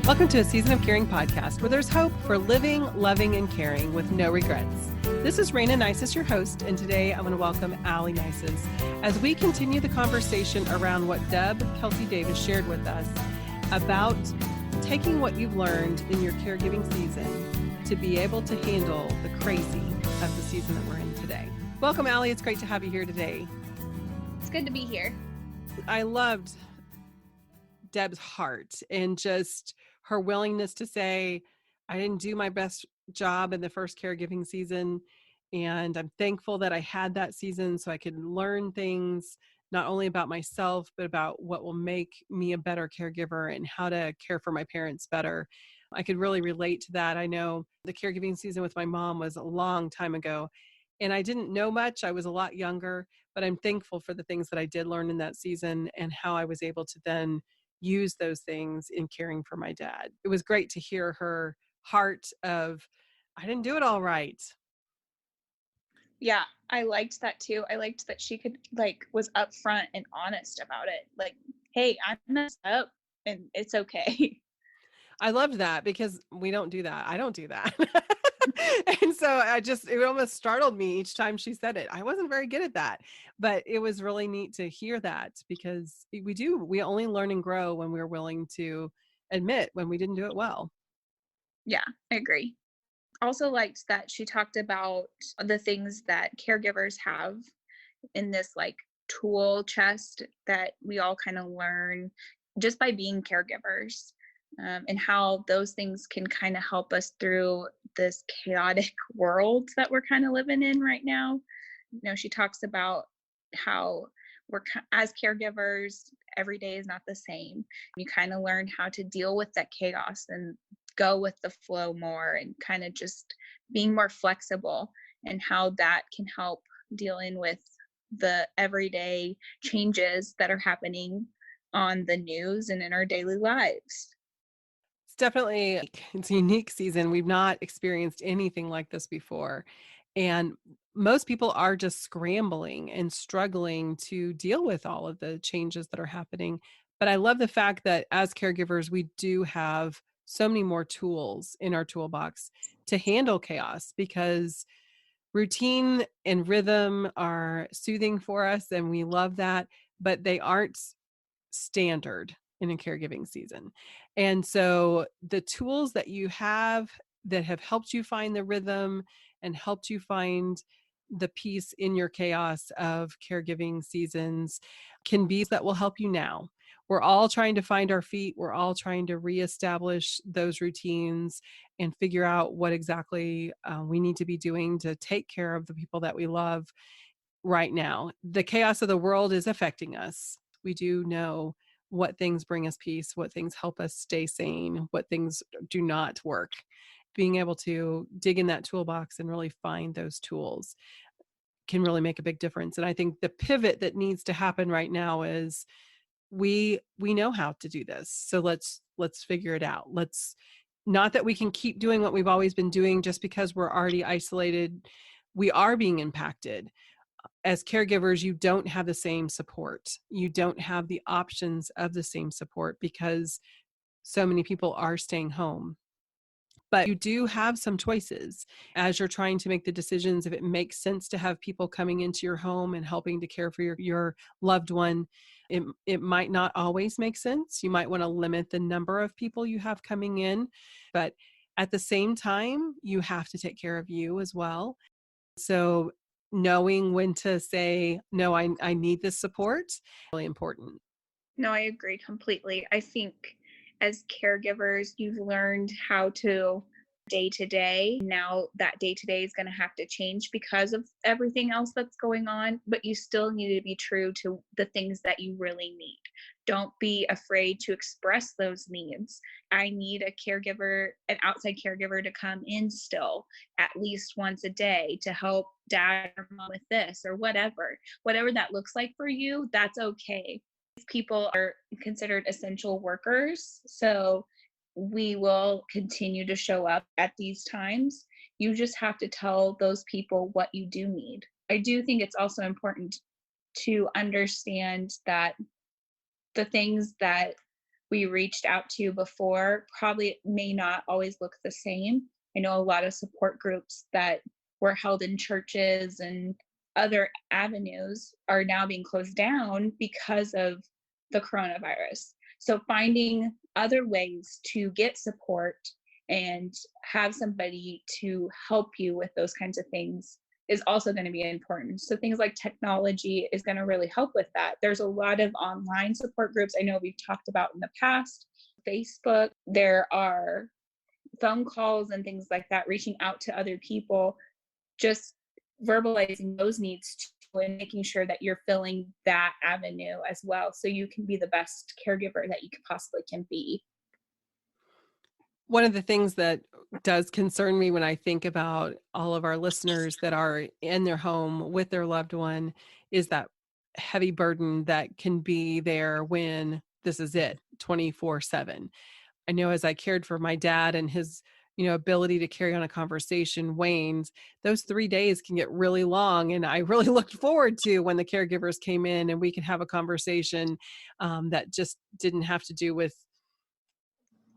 Welcome to a Season of Caring podcast where there's hope for living, loving, and caring with no regrets. This is Rayna Neises, your host, and today I want to welcome Aly Neises as we continue the conversation around what Deb Kelsey-Davis shared with us about taking what you've learned in your caregiving season to be able to handle the crazy of the season that we're in today. Welcome, Aly. It's great to have you here today. It's good to be here. I loved Deb's heart and just her willingness to say, I didn't do my best job in the first caregiving season, and I'm thankful that I had that season so I could learn things not only about myself, but about what will make me a better caregiver and how to care for my parents better. I could really relate to that. I know the caregiving season with my mom was a long time ago, and I didn't know much. I was a lot younger, but I'm thankful for the things that I did learn in that season and how I was able to then use those things in caring for my dad. It was great to hear her heart of, I didn't do it all right. Yeah, I liked that too. I liked that she was upfront and honest about it. Like, hey, I messed up and it's okay. I loved that because we don't do that. I don't do that. And so it almost startled me each time she said it. I wasn't very good at that, but it was really neat to hear that because we only learn and grow when we're willing to admit when we didn't do it well. Yeah, I agree. Also liked that she talked about the things that caregivers have in this tool chest that we all kind of learn just by being caregivers, and how those things can kind of help us through this chaotic world that we're kind of living in right now. You know, she talks about how as caregivers, every day is not the same. You kind of learn how to deal with that chaos and go with the flow more and kind of just being more flexible, and how that can help dealing with the everyday changes that are happening on the news and in our daily lives. It's a unique season. We've not experienced anything like this before. And most people are just scrambling and struggling to deal with all of the changes that are happening. But I love the fact that as caregivers, we do have so many more tools in our toolbox to handle chaos because routine and rhythm are soothing for us and we love that, but they aren't standard in a caregiving season. And so the tools that you have that have helped you find the rhythm and helped you find the peace in your chaos of caregiving seasons can be that will help you now. We're all trying to find our feet. We're all trying to reestablish those routines and figure out what exactly we need to be doing to take care of the people that we love right now. The chaos of the world is affecting us. We do know what things bring us peace, what things help us stay sane, what things do not work. Being able to dig in that toolbox and really find those tools can really make a big difference. And I think the pivot that needs to happen right now is we know how to do this. So let's figure it out. Let's not that we can keep doing what we've always been doing just because we're already isolated. We are being impacted. As caregivers, you don't have the same support. You don't have the options of the same support because so many people are staying home. But you do have some choices as you're trying to make the decisions. If it makes sense to have people coming into your home and helping to care for your loved one, it might not always make sense. You might want to limit the number of people you have coming in. But at the same time, you have to take care of you as well. So knowing when to say, no, I need this support, really important. No, I agree completely. I think as caregivers, you've learned how to day to day. Now that day to day is going to have to change because of everything else that's going on, but you still need to be true to the things that you really need. Don't be afraid to express those needs. I need a caregiver, an outside caregiver to come in still at least once a day to help dad or mom with this or whatever that looks like for you. That's okay. People are considered essential workers, so we will continue to show up at these times. You just have to tell those people what you do need. I do think it's also important to understand that the things that we reached out to before probably may not always look the same. I know a lot of support groups that were held in churches and other avenues are now being closed down because of the coronavirus. So finding other ways to get support and have somebody to help you with those kinds of things is also going to be important. So things like technology is going to really help with that. There's a lot of online support groups I know we've talked about in the past, Facebook. There are phone calls and things like that, reaching out to other people, just verbalizing those needs to, and making sure that you're filling that avenue as well, so you can be the best caregiver that you could possibly can be. One of the things that does concern me when I think about all of our listeners that are in their home with their loved one is that heavy burden that can be there when this is it 24/7. I know as I cared for my dad and his, ability to carry on a conversation wanes, those 3 days can get really long. And I really looked forward to when the caregivers came in and we could have a conversation that just didn't have to do with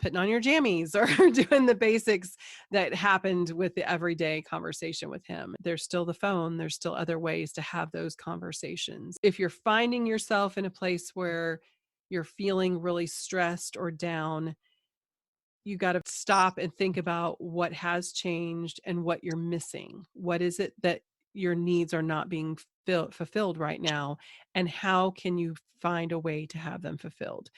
putting on your jammies or doing the basics that happened with the everyday conversation with him. There's still the phone, there's still other ways to have those conversations. If you're finding yourself in a place where you're feeling really stressed or down, you got to stop and think about what has changed and what you're missing. What is it that your needs are not being fulfilled right now? And how can you find a way to have them fulfilled?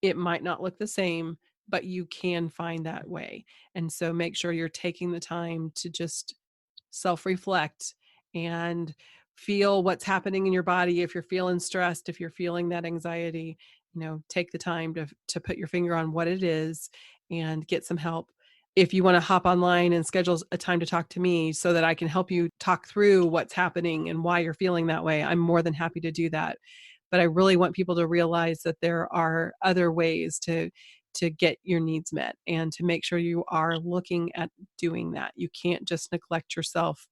It might not look the same, but you can find that way. And so make sure you're taking the time to just self-reflect and feel what's happening in your body. If you're feeling stressed, if you're feeling that anxiety, take the time to put your finger on what it is and get some help. If you want to hop online and schedule a time to talk to me so that I can help you talk through what's happening and why you're feeling that way, I'm more than happy to do that. But I really want people to realize that there are other ways to get your needs met and to make sure you are looking at doing that. You can't just neglect yourself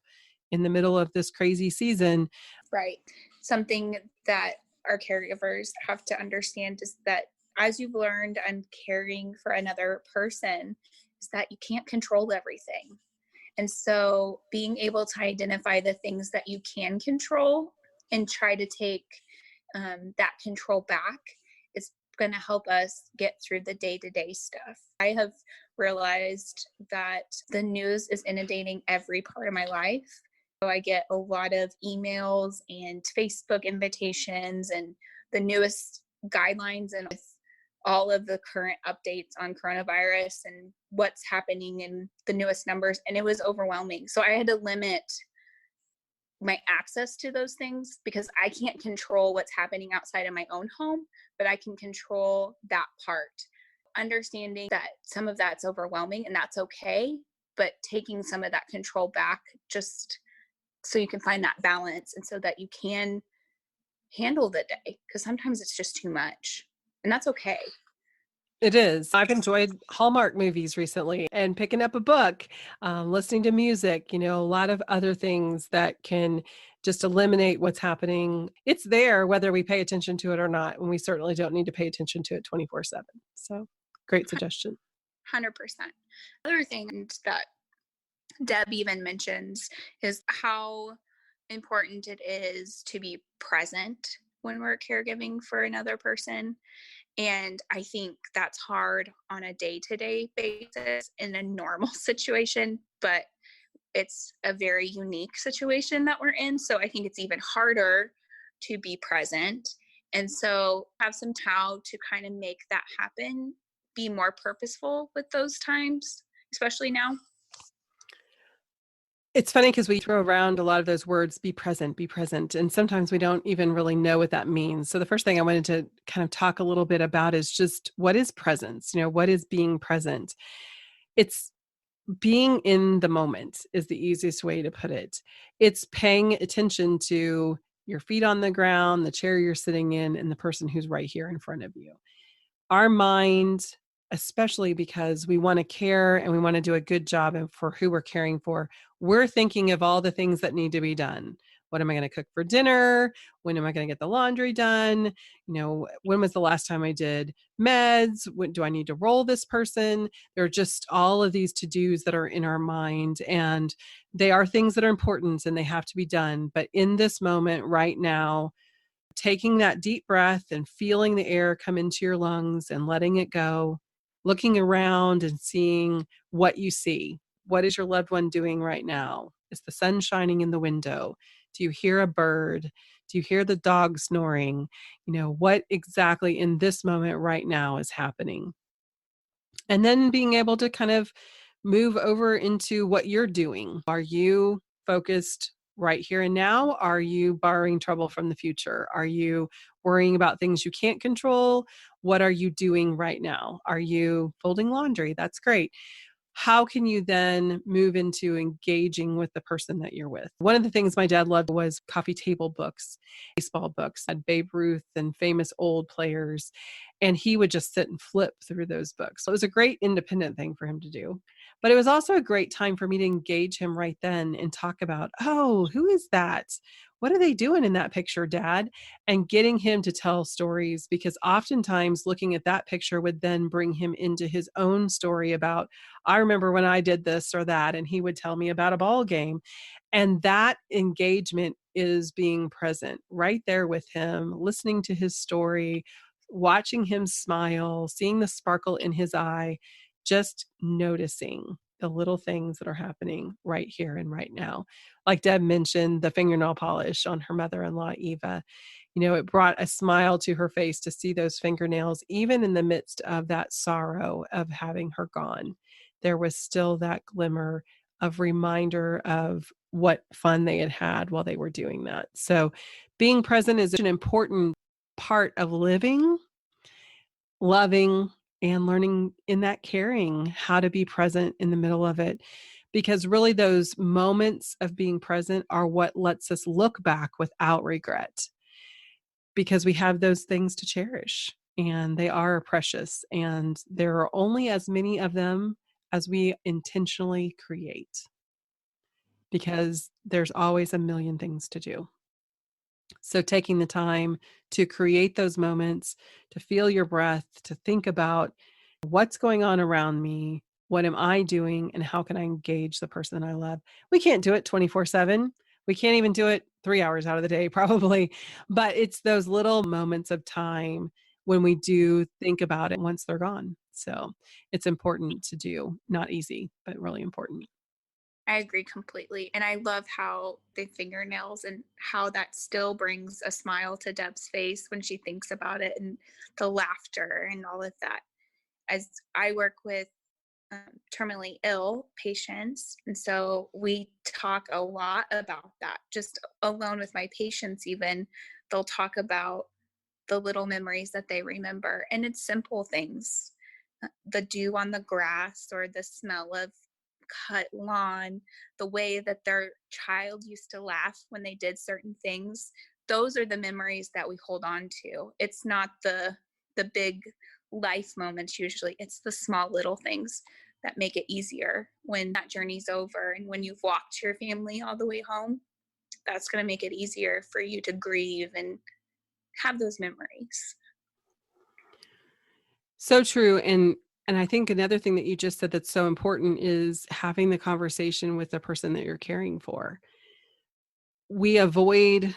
in the middle of this crazy season. Right. Something that our caregivers have to understand is that as you've learned and caring for another person, is that you can't control everything. And so being able to identify the things that you can control and try to take that control back is going to help us get through the day-to-day stuff. I have realized that the news is inundating every part of my life. So I get a lot of emails and Facebook invitations and the newest guidelines and with all of the current updates on coronavirus and what's happening and the newest numbers. And it was overwhelming. So I had to limit my access to those things because I can't control what's happening outside of my own home, but I can control that part. Understanding that some of that's overwhelming and that's okay, but taking some of that control back just so you can find that balance and so that you can handle the day, because sometimes it's just too much and that's okay. It is. I've enjoyed Hallmark movies recently and picking up a book, listening to music, a lot of other things that can just eliminate what's happening. It's there whether we pay attention to it or not, and we certainly don't need to pay attention to it 24/7. So, great suggestion. 100%. Other thing that Deb even mentions is how important it is to be present when we're caregiving for another person. And I think that's hard on a day-to-day basis in a normal situation, but it's a very unique situation that we're in. So I think it's even harder to be present. And so have some how to kind of make that happen, be more purposeful with those times, especially now. It's funny because we throw around a lot of those words, be present, and sometimes we don't even really know what that means. So the first thing I wanted to kind of talk a little bit about is just what is presence? What is being present? It's being in the moment is the easiest way to put it. It's paying attention to your feet on the ground, the chair you're sitting in, and the person who's right here in front of you. Our mind, especially because we want to care and we want to do a good job for who we're caring for, we're thinking of all the things that need to be done. What am I going to cook for dinner? When am I going to get the laundry done? When was the last time I did meds? When do I need to roll this person? There are just all of these to-dos that are in our mind, and they are things that are important and they have to be done. But in this moment right now, taking that deep breath and feeling the air come into your lungs and letting it go, looking around and seeing what you see. What is your loved one doing right now? Is the sun shining in the window? Do you hear a bird? Do you hear the dog snoring? What exactly in this moment right now is happening? And then being able to kind of move over into what you're doing. Are you focused right here and now? Are you borrowing trouble from the future? Are you worrying about things you can't control? What are you doing right now? Are you folding laundry? That's great. How can you then move into engaging with the person that you're with? One of the things my dad loved was coffee table books, baseball books, had Babe Ruth and famous old players. And he would just sit and flip through those books. So it was a great independent thing for him to do. But it was also a great time for me to engage him right then and talk about, oh, who is that? What are they doing in that picture, Dad? And getting him to tell stories, because oftentimes looking at that picture would then bring him into his own story about, I remember when I did this or that, and he would tell me about a ball game. And that engagement is being present right there with him, listening to his story, watching him smile, seeing the sparkle in his eye, just noticing the little things that are happening right here and right now. Like Deb mentioned, the fingernail polish on her mother-in-law, Eva. It brought a smile to her face to see those fingernails, even in the midst of that sorrow of having her gone. There was still that glimmer of reminder of what fun they had had while they were doing that. So being present is an important part of living, loving, and learning in that caring, how to be present in the middle of it. Because really, those moments of being present are what lets us look back without regret, because we have those things to cherish and they are precious. And there are only as many of them as we intentionally create, because there's always a million things to do. So taking the time to create those moments, to feel your breath, to think about what's going on around me, what am I doing, and how can I engage the person that I love? We can't do it 24/7. We can't even do it 3 hours out of the day, probably. But it's those little moments of time when we do think about it once they're gone. So it's important to do. Not easy, but really important. I agree completely. And I love how the fingernails and how that still brings a smile to Deb's face when she thinks about it, and the laughter and all of that. As I work with terminally ill patients, and so we talk a lot about that. Just alone with my patients, even, they'll talk about the little memories that they remember. And it's simple things, the dew on the grass or the smell of cut lawn, the way that their child used to laugh when they did certain things. Those are the memories that we hold on to. It's not the big life moments usually. It's the small little things that make it easier when that journey's over, and when you've walked your family all the way home. That's going to make it easier for you to grieve and have those memories. So true. And I think another thing that you just said that's so important is having the conversation with the person that you're caring for. We avoid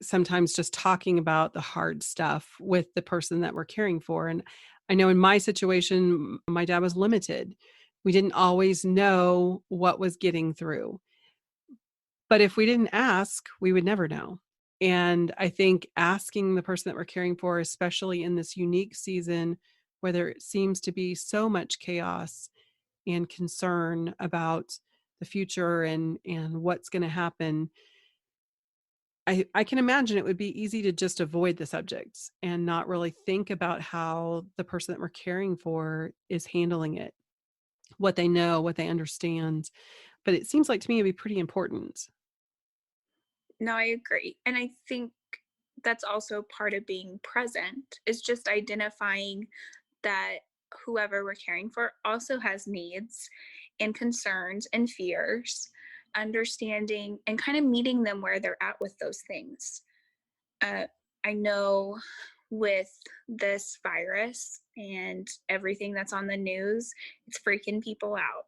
sometimes just talking about the hard stuff with the person that we're caring for. And I know in my situation, my dad was limited. We didn't always know what was getting through. But if we didn't ask, we would never know. And I think asking the person that we're caring for, especially in this unique season where there seems to be so much chaos and concern about the future and what's going to happen, I can imagine it would be easy to just avoid the subjects and not really think about how the person that we're caring for is handling it, what they know, what they understand. But it seems like to me it'd be pretty important. No, I agree. And I think that's also part of being present, is just identifying that whoever we're caring for also has needs and concerns and fears. understanding and kind of meeting them where they're at with those things. Uh, I know with this virus and everything that's on the news, it's freaking people out.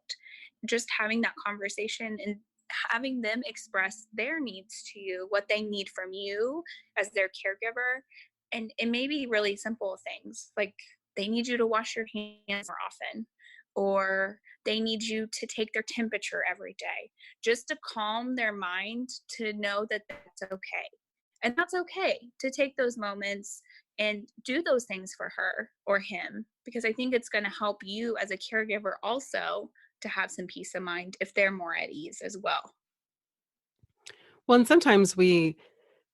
Just having that conversation and having them express their needs to you, what they need from you as their caregiver. And it may be really simple things like they need you to wash your hands more often, or they need you to take their temperature every day, just to calm their mind to know that that's okay. And that's okay to take those moments and do those things for her or him, because I think it's going to help you as a caregiver also to have some peace of mind if they're more at ease as well. Well, and sometimes we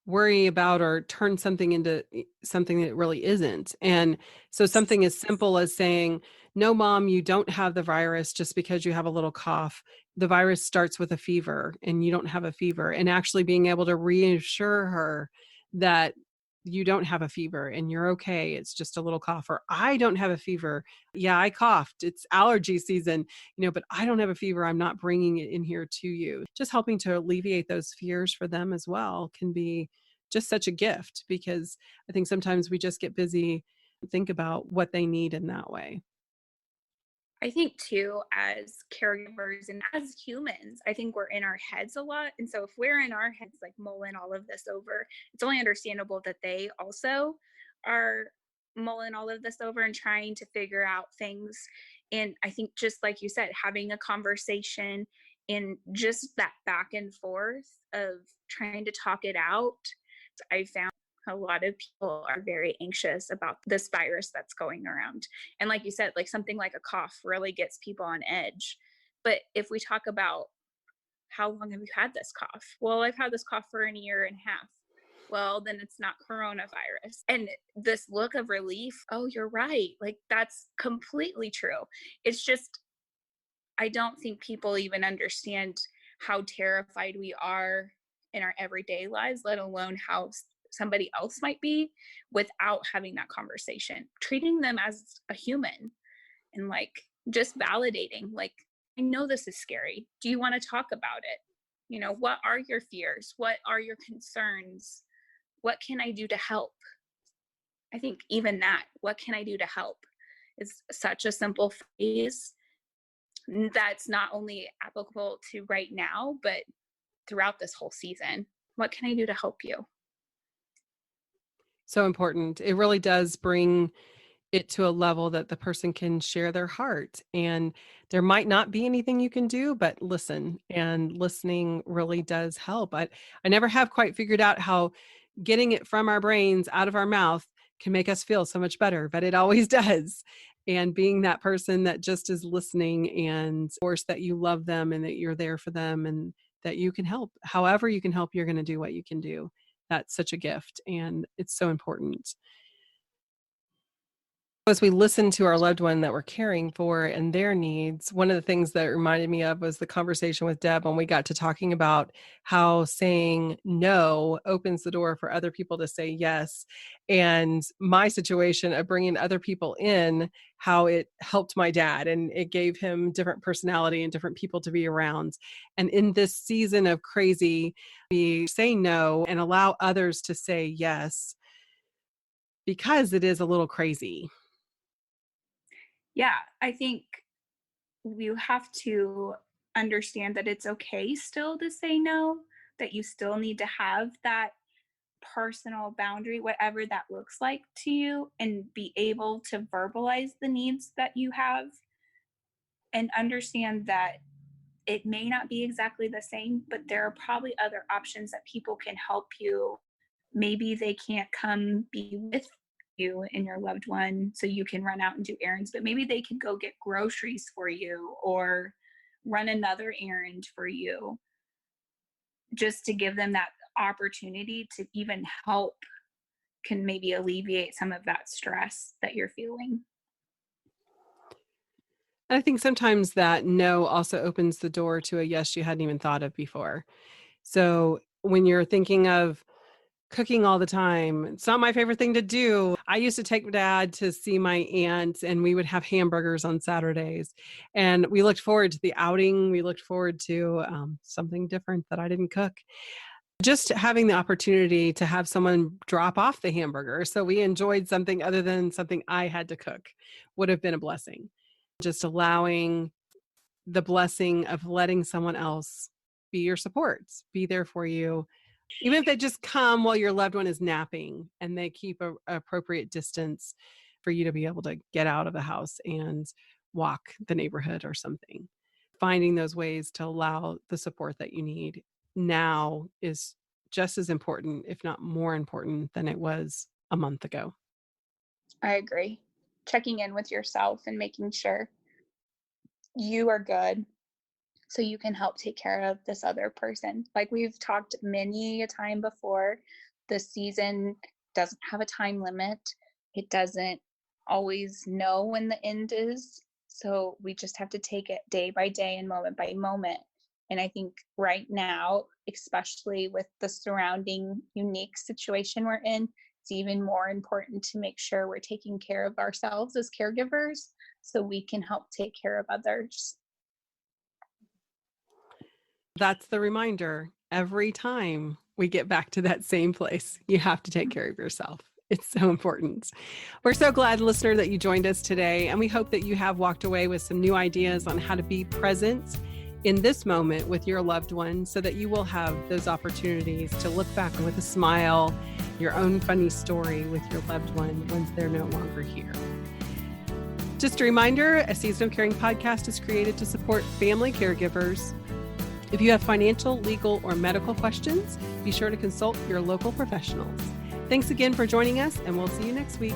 worry about or turn something into something that it really isn't. And so something as simple as saying, "No, mom, you don't have the virus just because you have a little cough. The virus starts with a fever and you don't have a fever." And actually being able to reassure her that you don't have a fever and you're okay. It's just a little cough. Or I don't have a fever. Yeah, I coughed. It's allergy season, but I don't have a fever. I'm not bringing it in here to you. Just helping to alleviate those fears for them as well can be just such a gift, because I think sometimes we just get busy and think about what they need in that way. I think too, as caregivers and as humans, I think we're in our heads a lot. And so if we're in our heads, like mulling all of this over, it's only understandable that they also are mulling all of this over and trying to figure out things. And I think, just like you said, having a conversation and just that back and forth of trying to talk it out, I found a lot of people are very anxious about this virus that's going around. And like you said, like something like a cough really gets people on edge. But if we talk about how long have you had this cough? Well, I've had this cough for a year and a half. Well, then it's not coronavirus. And this look of relief, oh, you're right. Like that's completely true. It's just, I don't think people even understand how terrified we are in our everyday lives, let alone how somebody else might be, without having that conversation, treating them as a human and like just validating, like, I know this is scary. Do you want to talk about it? What are your fears? What are your concerns? What can I do to help? I think even that, what can I do to help, is such a simple phrase that's not only applicable to right now, but throughout this whole season. What can I do to help you? So important. It really does bring it to a level that the person can share their heart. And there might not be anything you can do, but listen. And listening really does help. I never have quite figured out how getting it from our brains out of our mouth can make us feel so much better, but it always does. And being that person that just is listening, and of course that you love them and that you're there for them and that you can help. However you can help, you're going to do what you can do. That's such a gift and it's so important. As we listen to our loved one that we're caring for and their needs, one of the things that it reminded me of was the conversation with Deb when we got to talking about how saying no opens the door for other people to say yes. And my situation of bringing other people in, how it helped my dad and it gave him different personality and different people to be around. And in this season of crazy, we say no and allow others to say yes because it is a little crazy. Yeah, I think you have to understand that it's okay still to say no, that you still need to have that personal boundary, whatever that looks like to you, and be able to verbalize the needs that you have and understand that it may not be exactly the same, but there are probably other options that people can help you. Maybe they can't come be with you and your loved one so you can run out and do errands, but maybe they could go get groceries for you or run another errand for you, just to give them that opportunity to even help, can maybe alleviate some of that stress that you're feeling. I think sometimes that no also opens the door to a yes you hadn't even thought of before. So when you're thinking of cooking all the time. It's not my favorite thing to do. I used to take Dad to see my aunt, and we would have hamburgers on Saturdays. And we looked forward to the outing. We looked forward to something different that I didn't cook. Just having the opportunity to have someone drop off the hamburger so we enjoyed something other than something I had to cook would have been a blessing. Just allowing the blessing of letting someone else be your supports, be there for you, even if they just come while your loved one is napping and they keep a appropriate distance for you to be able to get out of the house and walk the neighborhood or something. Finding those ways to allow the support that you need now is just as important, if not more important, than it was a month ago. I agree. Checking in with yourself and making sure you are good so you can help take care of this other person. Like we've talked many a time before, the season doesn't have a time limit. It doesn't always know when the end is. So we just have to take it day by day and moment by moment. And I think right now, especially with the surrounding unique situation we're in, it's even more important to make sure we're taking care of ourselves as caregivers so we can help take care of others. That's the reminder. Every time we get back to that same place, you have to take care of yourself. It's so important. We're so glad, listener, that you joined us today. And we hope that you have walked away with some new ideas on how to be present in this moment with your loved one so that you will have those opportunities to look back with a smile, your own funny story with your loved one once they're no longer here. Just a reminder, A Season of Caring podcast is created to support family caregivers. If you have financial, legal, or medical questions, be sure to consult your local professionals. Thanks again for joining us, and we'll see you next week.